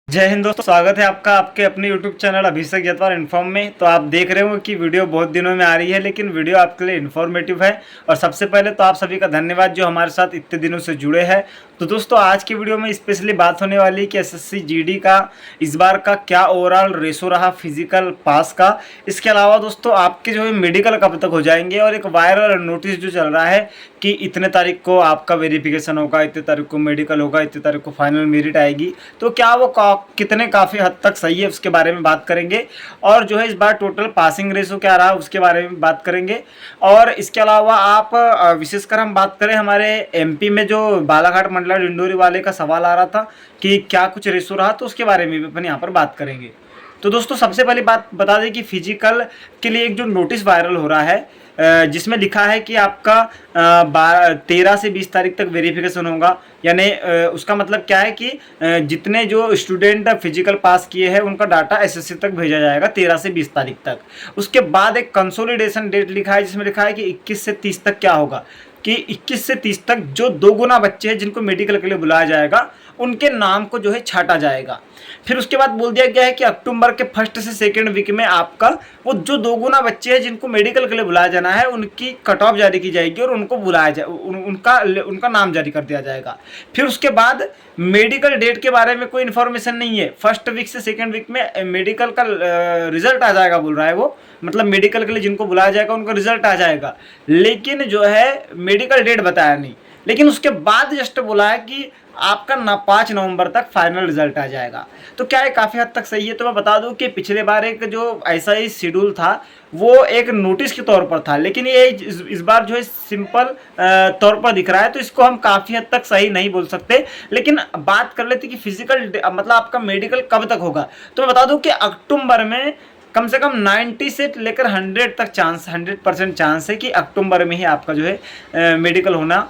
जय हिंद दोस्तों, स्वागत है आपका आपके अपने YouTube चैनल अभिषेक जतवार इन्फॉर्म में। तो आप देख रहे हो कि वीडियो बहुत दिनों में आ रही है, लेकिन वीडियो आपके लिए इन्फॉर्मेटिव है। और सबसे पहले तो आप सभी का धन्यवाद जो हमारे साथ इतने दिनों से जुड़े हैं। तो दोस्तों, आज की वीडियो में स्पेशली बात होने वाली है कि एसएससी जीडी का इस बार का क्या ओवरऑल रेशो रहा फिजिकल पास का। इसके अलावा दोस्तों, आपके जो है मेडिकल कब तक हो जाएंगे, और एक वायरल नोटिस जो चल रहा है कि इतने तारीख को आपका वेरिफिकेशन होगा, इतने तारीख को मेडिकल होगा, इतने तारीख को फाइनल मेरिट आएगी। तो क्या वो कितने काफ़ी हद तक सही है उसके बारे में बात करेंगे। और जो है इस बार टोटल पासिंग रेशो क्या रहा उसके बारे में बात करेंगे। और इसके अलावा आप विशेषकर हम बात करें हमारे एमपी में जो बालाघाट मंडला डिंडोरी वाले का सवाल आ रहा था कि क्या कुछ रेशो रहा, तो उसके बारे में भी अपन यहाँ पर बात करेंगे। तो दोस्तों, सबसे पहली बात बता दें कि फिजिकल के लिए एक जो नोटिस वायरल हो रहा है जिसमें लिखा है कि आपका 13 से 20 तारीख तक वेरिफिकेशन होगा। यानी उसका मतलब क्या है कि जितने जो स्टूडेंट फिजिकल पास किए हैं उनका डाटा एसएससी तक भेजा जाएगा 13 से 20 तारीख तक। उसके बाद एक कंसोलिडेशन डेट लिखा है जिसमें लिखा है कि 21 से 30 तक क्या होगा कि 21 से 30 तक जो 2 गुना बच्चे हैं जिनको मेडिकल के लिए बुलाया जाएगा उनके नाम को जो है छांटा जाएगा। फिर उसके बाद बोल दिया गया है कि अक्टूबर के फर्स्ट से सेकेंड वीक में आपका वो जो 2 गुना बच्चे हैं जिनको मेडिकल के लिए बुलाया जाना है उनकी कट ऑफ जारी की जाएगी और उनको बुलाया जाए उनका नाम जारी कर दिया जाएगा। फिर उसके बाद मेडिकल डेट के बारे में कोई इन्फॉर्मेशन नहीं है। फर्स्ट वीक से सेकेंड वीक में मेडिकल का रिजल्ट आ जाएगा बोल रहा है वो, मतलब मेडिकल के लिए जिनको बुलाया जाएगा उनका रिजल्ट आ जाएगा, लेकिन जो है मेडिकल डेट बताया नहीं। लेकिन उसके बाद जस्ट बोला है कि आपका 5 नवंबर तक फाइनल रिजल्ट आ जाएगा। तो क्या है, काफ़ी हद तक सही है। तो मैं बता दूं कि पिछले बार एक जो ऐसा ही शेड्यूल था वो एक नोटिस के तौर पर था, लेकिन ये इस बार जो है सिंपल तौर पर दिख रहा है, तो इसको हम काफ़ी हद तक सही नहीं बोल सकते। लेकिन बात कर लेते कि फिजिकल मतलब आपका मेडिकल कब तक होगा। तो मैं बता दूं कि अक्टूबर में कम से कम 90 से लेकर 100 तक 100% चांस है कि अक्टूबर में ही आपका जो है मेडिकल होना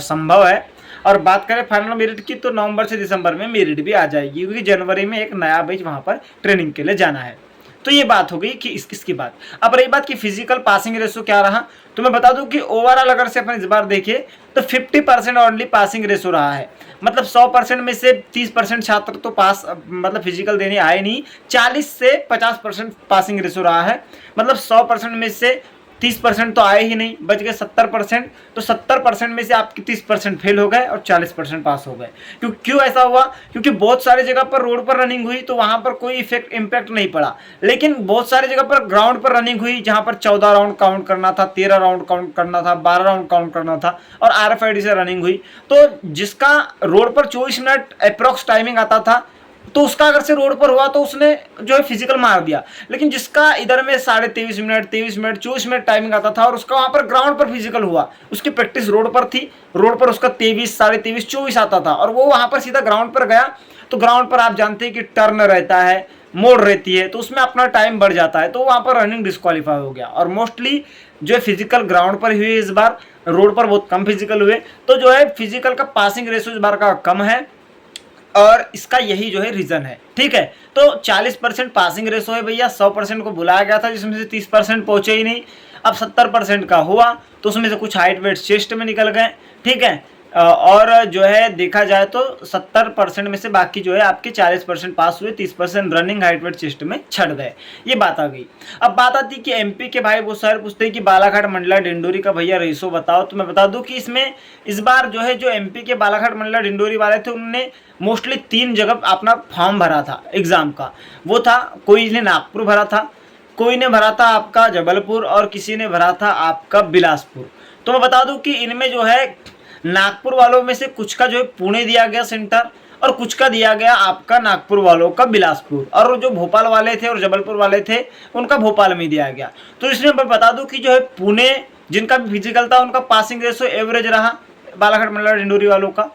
संभव है। और बात करें फाइनल मेरिट की तो नवंबर से दिसंबर में मेरिट भी आ जाएगी, क्योंकि जनवरी में एक नया बैच वहाँ पर ट्रेनिंग के लिए जाना है। तो ये बात हो गई कि इसकी बात। अब रही बात कि फिजिकल पासिंग रेशो क्या रहा, तो मैं बता दूं कि ओवरऑल अगर से अपन इस बार देखें तो 50% ओनली पासिंग रेशो रहा है। मतलब 100% में से 30% छात्र तो पास मतलब फिजिकल देने आए नहीं, 40 से 50% पासिंग रेशो रहा है। मतलब 100% में से 30% तो आए ही नहीं, बच गए 70%। तो 70% में से आपके 30% फेल हो गए और 40% पास हो गए। क्यों ऐसा हुआ? क्योंकि बहुत सारी जगह पर रोड पर रनिंग हुई तो वहां पर कोई इम्पैक्ट नहीं पड़ा, लेकिन बहुत सारी जगह पर ग्राउंड पर रनिंग हुई जहां पर 14 राउंड काउंट करना था, 13 राउंड काउंट करना था, 12 राउंड काउंट करना था, और RFID से रनिंग हुई। तो जिसका रोड पर 24 मिनट अप्रॉक्स टाइमिंग आता था तो उसका अगर से रोड पर हुआ तो उसने जो है फिजिकल मार दिया। लेकिन जिसका इधर में 23.5 मिनट, 23 मिनट, 24 मिनट टाइमिंग आता था और उसका वहां पर ग्राउंड पर फिजिकल हुआ, उसकी प्रैक्टिस रोड पर थी, रोड पर उसका 23, 23.5, 24 आता था और वो वहां पर सीधा ग्राउंड पर गया। तो ग्राउंड पर आप जानते हैं कि टर्न रहता है, मोड़ रहती है, तो उसमें अपना टाइम बढ़ जाता है, तो वहां पर रनिंग डिस्क्वालीफाई हो गया। और मोस्टली जो है फिजिकल ग्राउंड पर हुए इस बार, रोड पर बहुत कम फिजिकल हुए। तो जो है फिजिकल का पासिंग रेशो इस बार का कम है और इसका यही जो है रीजन है। ठीक है, तो 40% पासिंग रेशो है भैया। 100% को बुलाया गया था जिसमें से 30% पहुंचे ही नहीं। अब 70% का हुआ तो उसमें से कुछ हाइट वेट चेस्ट में निकल गए। ठीक है, और जो है देखा जाए तो 70% में से बाकी जो है आपके 40% पास हुए, 30% रनिंग हाइट वेट चेस्ट में छट गए। ये बात आ गई। अब बात आती कि एमपी के भाई वो सर पूछते हैं कि बालाघाट मंडला डिंडोरी का भैया रेशो बताओ। तो मैं बता दूं कि इसमें इस बार जो है जो एमपी के बालाघाट मंडला डिंडोरी वाले थे उन्होंने मोस्टली 3 जगह अपना फॉर्म भरा था एग्जाम का। वो था, कोई ने नागपुर भरा था, कोई ने भरा था आपका जबलपुर, और किसी ने भरा था आपका बिलासपुर। तो मैं बता दूं कि इनमें जो है नागपुर वालों में से कुछ का जो है पुणे दिया गया सेंटर और कुछ का दिया गया आपका नागपुर वालों का बिलासपुर, और जो भोपाल वाले थे और जबलपुर वाले थे उनका भोपाल में दिया गया। तो इसमें मैं बता दूं कि जो है पुणे जिनका भी फिजिकल था उनका पासिंग रेशो एवरेज रहा, बालाघाट मंडला डिंडोरी वालों का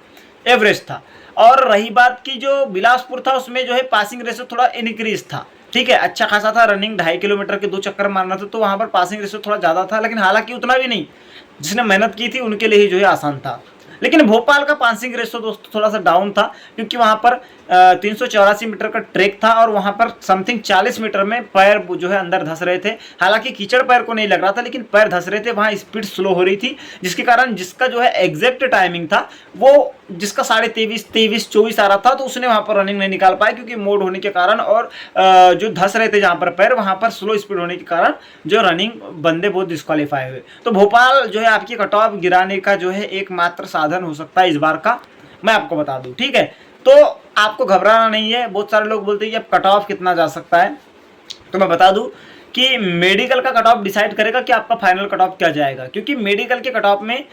एवरेज था। और रही बात की जो बिलासपुर था उसमें जो है पासिंग रेशो थोड़ा इनक्रीज था। ठीक है, अच्छा खासा था, रनिंग 2.5 किलोमीटर के 2 चक्कर मारना था, तो वहाँ पर पासिंग रेशो थोड़ा ज़्यादा था, लेकिन हालांकि उतना भी नहीं, जिसने मेहनत की थी उनके लिए ही जो है आसान था। लेकिन भोपाल का पासिंग रेशो दोस्तों थोड़ा सा डाउन था, क्योंकि वहां पर 384 मीटर का ट्रैक था और वहां पर समथिंग 40 मीटर में पैर जो है अंदर धंस रहे थे। हालांकि कीचड़ पैर को नहीं लग रहा था, लेकिन पैर धंस रहे थे, वहां स्पीड स्लो हो रही थी, जिसके कारण जिसका जो है एग्जैक्ट टाइमिंग था वो जिसका 23:23-24 आ रहा था, तो उसने वहां पर रनिंग नहीं निकाल पाया, क्योंकि मोड होने के कारण और जो धंस रहे थे जहां पर पैर, वहां पर स्लो स्पीड होने के कारण जो रनिंग बंदे बहुत डिस्क्वालीफाई हुए। तो भोपाल जो है आपकी कट ऑफ गिराने का जो है एकमात्र साधन हो सकता है इस बार का, मैं आपको बता दूं, ठीक है। तो आपको घबराना नहीं है। बहुत सारे लोग बोलते हैं कि अब कट ऑफ कितना जा सकता है, तो मैं बता दूं कि मेडिकल का कट ऑफ डिसाइड करेगा कि आपका फाइनल कट ऑफ क्या जाएगा, क्योंकि मेडिकल के कट ऑफ में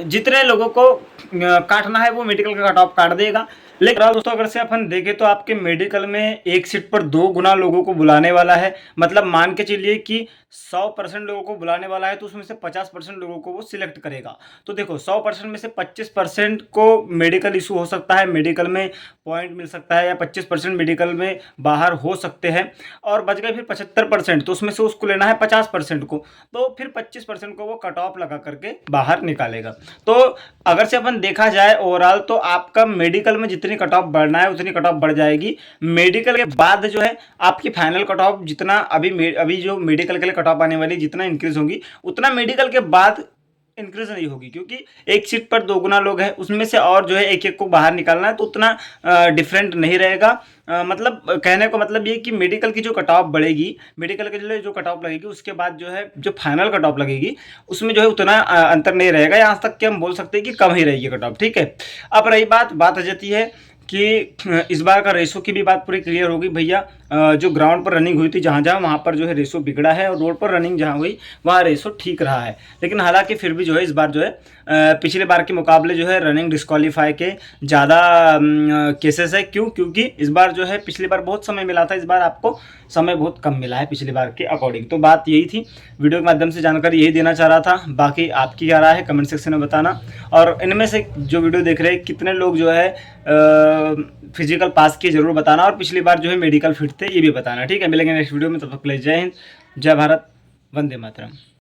जितने लोगों को काटना है वो मेडिकल का कट ऑफ काट देगा। लेकिन दोस्तों अगर से अपन देखें तो आपके मेडिकल में एक सीट पर 2 गुना लोगों को बुलाने वाला है। मतलब मान के चलिए कि 100% लोगों को बुलाने वाला है, तो उसमें से 50% लोगों को वो सिलेक्ट करेगा। तो देखो 100% में से 25% को मेडिकल इशू हो सकता है, मेडिकल में पॉइंट मिल सकता है, या 25% मेडिकल में बाहर हो सकते हैं, और बच गए फिर 75%, तो उसमें से उसको लेना है 50% को, तो फिर 25% को वो कट ऑफ लगा करके बाहर निकालेगा। तो अगर से अपन देखा जाए ओवरऑल, तो आपका मेडिकल में जितनी कट ऑफ बढ़ना है उतनी कट ऑफ बढ़ जाएगी। मेडिकल के बाद जो है आपकी फाइनल कट ऑफ जितना अभी जो मेडिकल के लिए कट ऑफ आने वाली जितना इंक्रीज होगी, उतना मेडिकल के बाद इंक्रीज नहीं होगी, क्योंकि एक सीट पर 2 गुना लोग हैं, उसमें से और जो है एक एक को बाहर निकालना है, तो उतना डिफरेंट नहीं रहेगा। मतलब कहने को मतलब ये कि मेडिकल की जो कट ऑफ बढ़ेगी, मेडिकल के लिए जो कट ऑफ लगेगी, उसके बाद जो है जो फाइनल कट ऑफ लगेगी उसमें जो है उतना अंतर नहीं रहेगा, यहाँ तक कि हम बोल सकते हैं कि कम ही रहेगी कट ऑफ, ठीक है। अब रही बात आ जाती है कि इस बार का रेशो की भी बात पूरी क्लियर होगी भैया। जो ग्राउंड पर रनिंग हुई थी जहाँ वहाँ पर जो है रेशो बिगड़ा है, और रोड पर रनिंग जहाँ हुई वहाँ रेशो ठीक रहा है। लेकिन हालांकि फिर भी जो है इस बार जो है पिछले बार के मुकाबले जो है रनिंग डिस्क्वालीफाई के ज़्यादा केसेस है। क्यों? क्योंकि इस बार जो है पिछली बार बहुत समय मिला था, इस बार आपको समय बहुत कम मिला है पिछली बार के अकॉर्डिंग। तो बात यही थी, वीडियो के माध्यम से जानकारी यही देना चाह रहा था। बाकी आपकी क्या राय है कमेंट सेक्शन में बताना, और इनमें से जो वीडियो देख रहे हैं कितने लोग जो है फिजिकल पास किए जरूर बताना, और पिछली बार जो है मेडिकल फिट थे ये भी बताना, ठीक है। मिलेंगे नेक्स्ट वीडियो में, तब तक के लिए जय हिंद, जय भारत, वंदे मातरम।